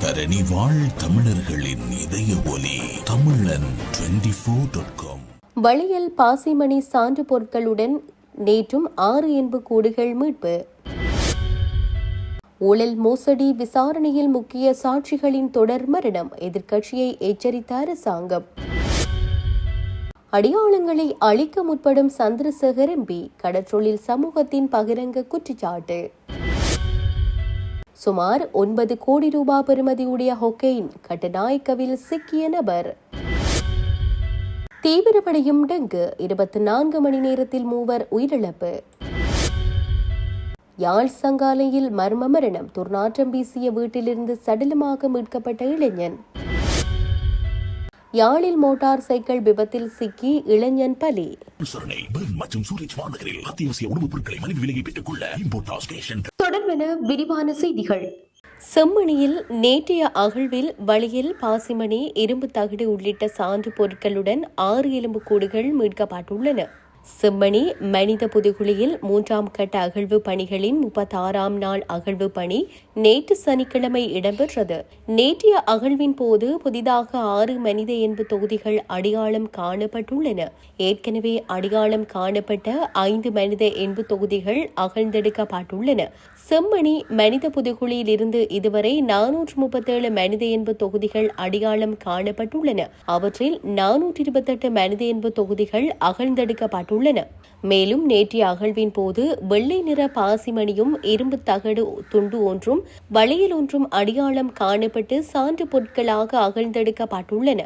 தரணி வாழ் தமிழர்களின் இதய ஒலி தமிழன் 24.com. வளையல் பாசிமணி சான்று பொருட்களுடன் நேற்றும் 6 எண்புக்கூடுகள் மீட்பு. ஊழல் மோசடி விசாரணையில் முக்கிய சாட்சிகளின் தொடர் மரணம், எதிர்க்கட்சியை எச்சரித்த அரசாங்கம். அடையாளங்களை அழிக்க முற்படும் சந்திரசேகர் எம்பி, கடற்றொழில் சமூகத்தின் பகிரங்க குற்றச்சாட்டு. சுமார் 9 கோடி ரூபாய் பெறுமதியுடைய ஹொக்கெயின் கட்டநாயக்கவில் சிக்கிய நபர். தீவிரமடையும் டெங்கு, 24 மணி நேரத்தில் 3 உயிரிழப்பு. யாழ் சங்காலையில் மர்ம மரணம், துர்நாற்றம் வீசிய வீட்டிலிருந்து சடலமாக மீட்கப்பட்ட இளைஞன். யாழில் மோட்டார் சைக்கிள் விபத்தில் சிக்கி இளைஞன் பலி. தொடர்பென விரிவான செய்திகள். செம்மணியில் நேற்றைய அகழ்வில் வளையல் பாசிமணி, இரும்பு தகடு உள்ளிட்ட சான்று பொருட்களுடன் 6 எலும்புக்கூடுகள் மீட்கப்பட்டுள்ளன. செம்மணி மனித புதுகுழியில் 3ஆம் கட்ட அகழ்வு பணிகளின் 36ஆம் நாள் அகழ்வு பணி நேற்று சனிக்கிழமை இடம்பெற்றது. நேற்றைய அகழ்வின் போது புதிதாக 6 மனித எண்பு தொகுதிகள் அடையாளம் காணப்பட்டுள்ளன. ஏற்கனவே அடையாளம் காணப்பட்ட 5 மனித எண்பு தொகுதிகள் அகழ்ந்தெடுக்கப்பட்டுள்ளன. செம்மணி மனித புதுகுழியில் இருந்து இதுவரை 437 மனித எண்பு தொகுதிகள் அடையாளம் காணப்பட்டுள்ளன. அவற்றில் 428 மனித எண்பு தொகுதிகள் அகழ்ந்தெடுக்கப்பட்டுள்ளன. மேலும் நேற்றைய அகழ்வின் போது வெள்ளை நிற பாசிமணியும் இரும்பு தகடு துண்டு ஒன்றும் வளையல் ஒன்றும் அடையாளம் காணப்பட்டு சான்று பொருட்களாக அகழ்ந்தெடுக்கப்பட்டுள்ளன.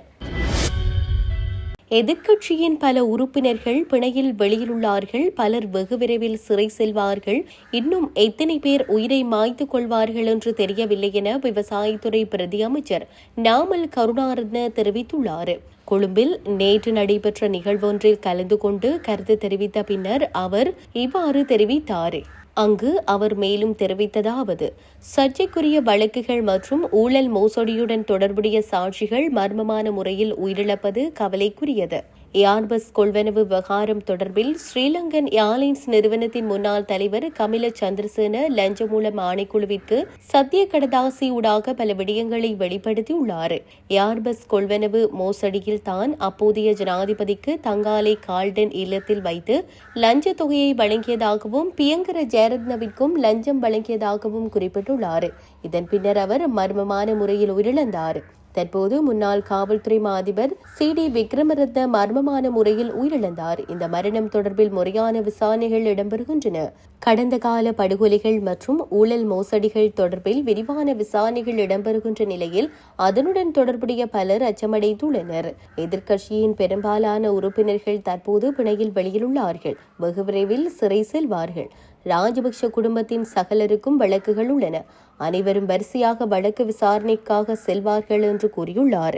எதிர்க்கட்சியின் பல உறுப்பினர்கள் பிணையில் வெளியிலுள்ளார்கள். பலர் வெகு விரைவில் சிறை செல்வார்கள். இன்னும் எத்தனை பேர் உயிரை மாய்த்து கொள்வார்கள் என்று தெரியவில்லை என விவசாயத்துறை பிரதி அமைச்சர் நாமல் கருணாரத்ன தெரிவித்துள்ளார். கொழும்பில் நேற்று நடைபெற்ற நிகழ்வொன்றில் கலந்து கொண்டு கருத்து தெரிவித்த பின்னர் அவர் இவ்வாறு தெரிவித்தார். அங்கு அவர் மேலும் தெரிவித்ததாவது: சர்ச்சைக்குரிய வழக்குகள் மற்றும் ஊழல் மோசடியுடன் தொடர்புடைய சாட்சிகள் மர்மமான முறையில் உயிரிழப்பது கவலைக்குரியது. ஏர்பஸ் கொள்வனவு விவகாரம் தொடர்பில் ஸ்ரீலங்கன் ஏர்லைன்ஸ் நிறுவனத்தின் முன்னாள் தலைவர் கமில சந்திரசேன லஞ்ச மூலம் ஆணைக்குழுவிற்கு சத்திய கடதாசி ஊடாக பல விடயங்களை வெளிப்படுத்தியுள்ளார். ஏர்பஸ் கொள்வனவு மோசடியில் தான் அப்போதைய ஜனாதிபதிக்கு தங்காலை கால்டன் இல்லத்தில் வைத்து லஞ்ச தொகையை வழங்கியதாகவும் பியங்கர ஜெயரத்னவிற்கும் லஞ்சம் வழங்கியதாகவும் குறிப்பிட்டுள்ளார். இதன் பின்னர் அவர் மர்மமான முறையில் உயிரிழந்தார். தற்போது முன்னாள் காவல்துறை அதிபர் CD விக்ரமரத்ன மர்மமான முறையில் உயிரிழந்தார். இந்த மரணம் தொடர்பில் முறையான விசாரணைகள் இடம்பெறுகின்றன. கடந்த கால படுகொலைகள் மற்றும் ஊழல் மோசடிகள் தொடர்பில் விரிவான விசாரணைகள் இடம்பெறுகின்ற நிலையில் அதனுடன் தொடர்புடைய பலர் அச்சமடைந்துள்ளனர். எதிர்க்கட்சியின் பெரும்பாலான உறுப்பினர்கள் தற்போது பிணையில் வெளியிலுள்ளார்கள். வெகு விரைவில் சிறை செல்வார்கள். ராஜபக்ஷ குடும்பத்தின் சகலருக்கும் வழக்குகள் உள்ளன. அனைவரும் வரிசையாக வழக்கு விசாரணைக்காக செல்வார்கள் என்று கூறியுள்ளார்.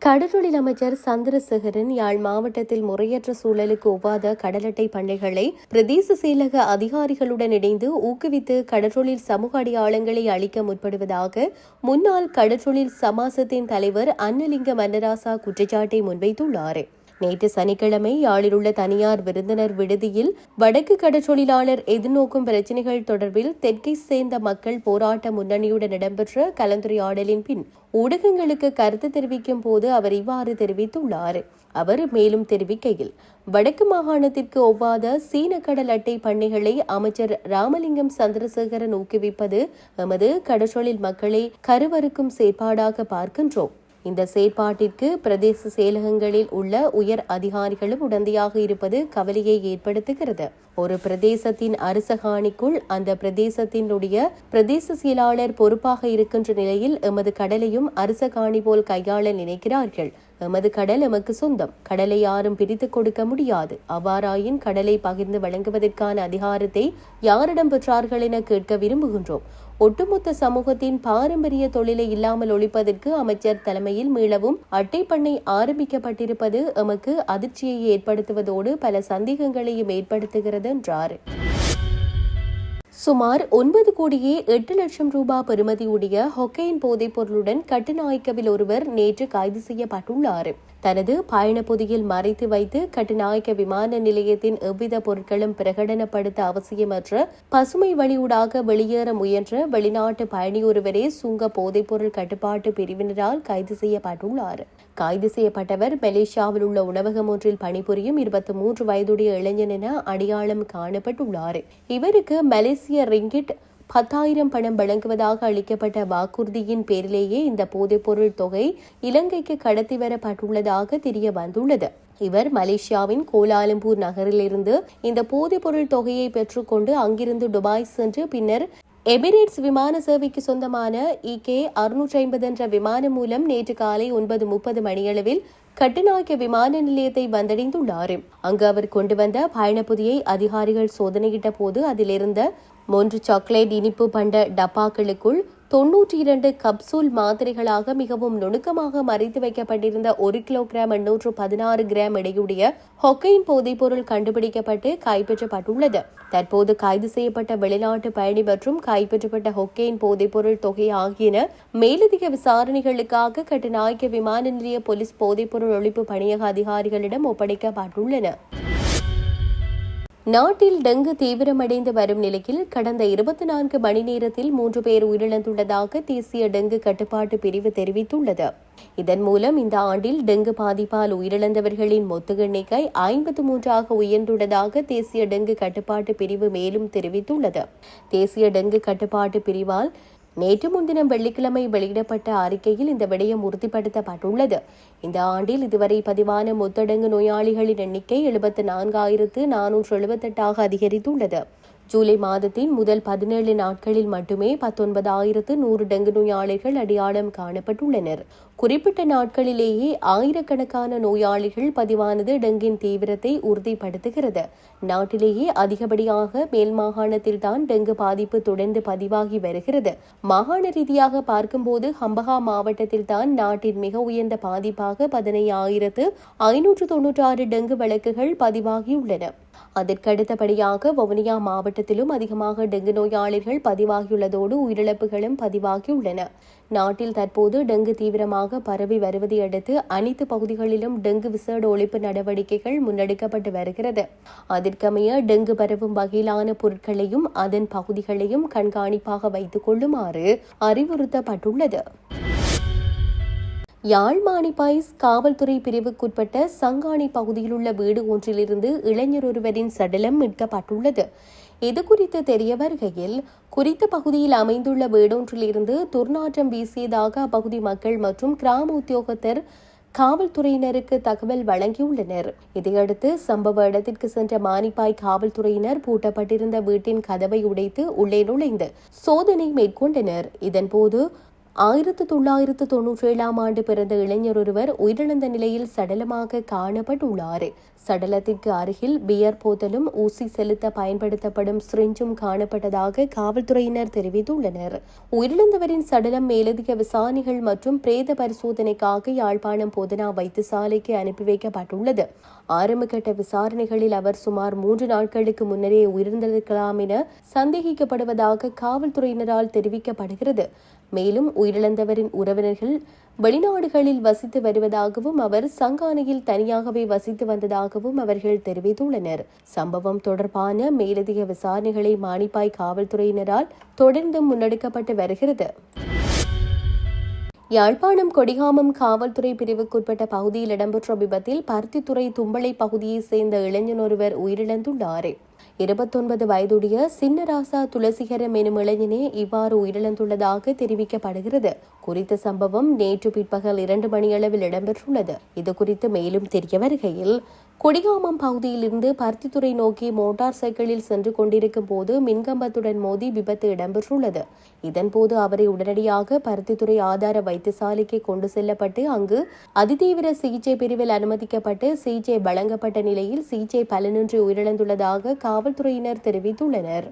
கடற்றொழில் அமைச்சர் சந்திரசேகரன் யாழ் மாவட்டத்தில் முறையற்ற சூழலுக்கு ஒவ்வாத கடல் அட்டை பண்ணைகளை பிரதேச செயலக அதிகாரிகளுடன் இணைந்து ஊக்குவித்து கடற்றொழில் சமூக அடையாளங்களை அளிக்க முற்படுவதாக முன்னாள் கடற்றொழில் சமாசத்தின் தலைவர் அன்னலிங்க மன்னராசா குற்றச்சாட்டை முன்வைத்துள்ளார். நேற்று சனிக்கிழமை யாழில் உள்ள தனியார் விருந்தினர் விடுதியில் வடக்கு கடற்றொழிலாளர் எதிர்நோக்கும் பிரச்சினைகள் தொடர்பில் தெற்கை சேர்ந்த மக்கள் போராட்ட முன்னணியுடன் இடம்பெற்ற கலந்துரையாடலின் பின் ஊடகங்களுக்கு கருத்து தெரிவிக்கும் போது அவர் இவ்வாறு தெரிவித்துள்ளார். அவர் மேலும் தெரிவிக்கையில், வடக்கு மாகாணத்திற்கு ஒவ்வாத சீன கடல் அட்டை பண்ணைகளை அமைச்சர் ராமலிங்கம் சந்திரசேகரன் ஊக்குவிப்பது எமது கடற்றொழில் மக்களை கருவறுக்கும் செயற்பாடாக பார்க்கின்றோம். இந்த செயற்பாட்டிற்கு பிரதேச செயலகங்களில் உள்ள உயர் அதிகாரிகளும் உடந்தையாக இருப்பது கவலையை ஏற்படுத்துகிறது. ஒரு பிரதேசத்தின் அரசகாணிக்குள் அந்த பிரதேசத்தினுடைய பிரதேச செயலாளர் பொறுப்பாக இருக்கின்ற நிலையில் எமது கடலையும் அரசகாணி போல் கையாள நினைக்கிறார்கள். எமது கடல் எமக்கு சொந்தம். கடலை யாரும் பிரித்துக் கொடுக்க முடியாது. அவ்வாறாயின் கடலை பகிர்ந்து வழங்குவதற்கான அதிகாரத்தை யாரிடம் பெற்றார்கள் என கேட்க விரும்புகின்றோம். ஒட்டுமொத்த சமூகத்தின் பாரம்பரிய தொழிலை இல்லாமல் ஒழிப்பதற்கு அமைச்சர் தலைமையில் மீளவும் அட்டை பண்ணை ஆரம்பிக்கப்பட்டிருப்பது எமக்கு அதிர்ச்சியை ஏற்படுத்துவதோடு பல சந்தேகங்களையும் ஏற்படுத்துகிறது என்றார். சுமார் 9,08,00,000 ரூபாய் பெறுமதியுடைய ஹொக்கைன் போதைப் பொருளுடன் கட்டுநாயக்கவில் ஒருவர் நேற்று கைது செய்யப்பட்டுள்ளார். தனது பயண பொதியில் மறைத்து வைத்து கட்டுநாயக்க விமான நிலையத்தின் எவ்வித பொருட்களும் பிரகடனப்படுத்த அவசியமற்ற பசுமை வழியூடாக வெளியேற முயன்ற வெளிநாட்டு பயணி ஒருவரே சுங்க போதைப்பொருள் கட்டுப்பாட்டு பிரிவினரால் கைது செய்யப்பட்டுள்ளார். கைது செய்யப்பட்டவர் மலேசியாவில் உள்ள உணவகம் ஒன்றில் பணிபுரியும் 23 வயதுடைய இளைஞன் என அடையாளம் காணப்பட்டுள்ளார். இவருக்கு மலேசிய ரிங்கிட் 10,000 பணம் வழங்குவதாக அளிக்கப்பட்ட வாக்குறுதியின் பேரிலேயே இந்த போதைப்பொருள் தொகை இலங்கைக்கு கடத்தி வரப்பட்டுள்ளதாக தெரிய வந்துள்ளது. இவர் மலேசியாவின் கோலாலம்பூர் நகரிலிருந்து இந்த போதைப்பொருள் தொகையை பெற்றுக்கொண்டு அங்கிருந்து துபாய் சென்று பின்னர் எமிரேட்ஸ் விமான சேவைக்கு சொந்தமான EK650 என்ற விமானம் மூலம் நேற்று காலை 9:30 மணியளவில் கட்டுநாயக்க விமான நிலையத்தை வந்தடைந்துள்ளார். அங்கு அவர் கொண்டு வந்த பயணப்பொதியை அதிகாரிகள் சோதனையிட்ட போது அதிலிருந்த 3 சாக்லேட் இனிப்பு பண்ட டப்பாக்களுக்குள் 92 கப்சூல் மாத்திரைகளாக மிகவும் நுணுக்கமாக மறைத்து வைக்கப்பட்டிருந்த 1 கிலோகிராம் 816 கிராம் எடையுடைய ஹொக்கைன் போதைப்பொருள் கண்டுபிடிக்கப்பட்டு கைப்பற்றப்பட்டுள்ளது. தற்போது கைது செய்யப்பட்ட வெளிநாட்டு பயணி மற்றும் கைப்பற்றப்பட்ட ஹொக்கைன் போதைப்பொருள் தொகை ஆகியன மேலதிக விசாரணைகளுக்காக கட்டுநாயக்க விமான நிலைய போலீஸ் போதைப்பொருள் ஒழிப்பு பணியக அதிகாரிகளிடம் ஒப்படைக்கப்பட்டுள்ளன. நாட்டில் டெங்கு தீவிரமடைந்து வரும் நிலையில் கடந்த 24 மணி நேரத்தில் 3 பேர் உயிரிழந்துள்ளதாக தேசிய டெங்கு கட்டுப்பாட்டு பிரிவு தெரிவித்துள்ளது. இதன் மூலம் இந்த ஆண்டில் டெங்கு பாதிப்பால் உயிரிழந்தவர்களின் மொத்த எண்ணிக்கை 53 உயர்ந்துள்ளதாக தேசிய டெங்கு கட்டுப்பாட்டு பிரிவு மேலும் தெரிவித்துள்ளது. தேசிய டெங்கு கட்டுப்பாட்டு பிரிவால் நேற்று முன்தினம் வெள்ளிக்கிழமை வெளியிடப்பட்ட அறிக்கையில் இந்த விடயம் உறுதிப்படுத்தப்பட்டுள்ளது. இந்த ஆண்டில் இதுவரை பதிவான மொத்த டெங்கு நோயாளிகளின் எண்ணிக்கை 74,478 அதிகரித்துள்ளது. ஜூலை மாதத்தின் முதல் 17 நாட்களில் மட்டுமே 19,100 டெங்கு நோயாளிகள் அடையாளம் காணப்பட்டுள்ளனர். குறிப்பிட்ட நாட்களிலேயே ஆயிரக்கணக்கான நோயாளிகள் பதிவானது டெங்கின் தீவிரத்தை உறுதிப்படுத்துகிறது. நாட்டிலேயே அதிகப்படியாக மேல் மாகாணத்தில்தான் டெங்கு பாதிப்பு தொடர்ந்து பதிவாகி வருகிறது. மாகாண ரீதியாக பார்க்கும்போது ஹம்பகா மாவட்டத்தில்தான் நாட்டின் மிக உயர்ந்த பாதிப்பாக 15,596 டெங்கு வழக்குகள் பதிவாகியுள்ளன. அதற்கடுத்தபடியாக வவுனியா மாவட்டத்திலும் அதிகமாக டெங்கு நோயாளிகள் பதிவாகியுள்ளதோடு உயிரிழப்புகளும் பதிவாகியுள்ளன. நாட்டில் தற்போது டெங்கு தீவிரமாக பரவி வருவதை அடுத்து அனைத்து பகுதிகளிலும் டெங்கு விசேட ஒழிப்பு நடவடிக்கைகள் முன்னெடுக்கப்பட்டு வருகிறது. அதற்கமைய டெங்கு பரவும் வகையிலான பொருட்களையும் அதன் பகுதிகளையும் கண்காணிப்பாக வைத்துக் கொள்ளுமாறு அறிவுறுத்தப்பட்டுள்ளது. யாழ் மானிப்பாய்ஸ் காவல்துறை பிரிவுக்குட்பட்ட சங்காணி பகுதியில் உள்ள வீடு ஒன்றிலிருந்து இளைஞர் ஒருவரின் சடலம் மீட்கப்பட்டுள்ளது. இதுகுறித்து தெரிய வருகையில் குறித்த பகுதியில் அமைந்துள்ள வீடொன்றிலிருந்து துர்நாற்றம் வீசியதாக அப்பகுதி மக்கள் மற்றும் கிராம உத்தியோகத்தர் காவல்துறையினருக்கு தகவல் வழங்கியுள்ளனர். இதையடுத்து சம்பவ இடத்திற்கு சென்ற மானிப்பாய் காவல்துறையினர் பூட்டப்பட்டிருந்த வீட்டின் கதவை உடைத்து உள்ளே நுழைந்து சோதனை மேற்கொண்டனர். இதன்போது 1997 ஆண்டு பிறந்த இளைஞர் ஒருவர் உயிரிழந்த நிலையில் சடலமாக காணப்பட்டுள்ளார். சடலத்திற்கு அருகில் பியர் போத்தலும் ஊசி செலுத்த பயன்படுத்தப்படும் சிரிஞ்சும் காணப்பட்டதாக காவல்துறையினர் தெரிவித்துள்ளனர். உயிரிழந்தவரின் சடலம் மேலதிக விசாரணைகள் மற்றும் பிரேத பரிசோதனைக்காக யாழ்ப்பாணம் போதனா வைத்தியசாலைக்கு அனுப்பி வைக்கப்பட்டுள்ளது. ஆரம்பகட்ட விசாரணைகளில் அவர் சுமார் 3 நாட்களுக்கு முன்னரே உயிரிழந்திருக்கலாம் என சந்தேகிக்கப்படுவதாக காவல்துறையினரால் தெரிவிக்கப்படுகிறது. மேலும் உயிரிழந்தவரின் உறவினர்கள் வெளிநாடுகளில் வசித்து வருவதாகவும் அவர் சங்கானையில் தனியாகவே வசித்து வந்ததாகவும் அவர்கள் தெரிவித்துள்ளனர். சம்பவம் தொடர்பான மேலதிக விசாரணைகளை மானிப்பாய் காவல்துறையினரால் தொடர்ந்து முன்னெடுக்கப்பட்டு வருகிறது. யாழ்ப்பாணம் கொடிகாமம் காவல்துறை பிரிவுக்குட்பட்ட பகுதியில் இடம்பெற்ற விபத்தில் பருத்தித்துறை தும்பளை பகுதியைச் சேர்ந்த இளைஞன் ஒருவர் உயிரிழந்துள்ளார். 29 வயதுடைய சின்னராசா துளசிகரம் எனும் இளைஞனே இவ்வாறு உயிரிழந்துள்ளதாக தெரிவிக்கப்படுகிறது. குறித்த சம்பவம் நேற்று பிற்பகல் 2 மணியளவில் இடம்பெற்றுள்ளது. இதுகுறித்து மேலும் தெரிய வருகையில் கொடிகாமம் பகுதியிலிருந்து பருத்தித்துறை நோக்கி மோட்டார் சைக்கிளில் சென்று கொண்டிருக்கும் போது மின்கம்பத்துடன் மோதி விபத்து இடம்பெற்றுள்ளது. இதன்போது அவரை உடனடியாக பருத்தித்துறை ஆதார வைத்தியசாலைக்கு கொண்டு செல்லப்பட்டு அங்கு அதிதீவிர சிகிச்சை பிரிவில் அனுமதிக்கப்பட்டு சிகிச்சை வழங்கப்பட்ட நிலையில் சிகிச்சை பலனின்றி உயிரிழந்துள்ளதாக காவல்துறையினர் தெரிவித்துள்ளனர்.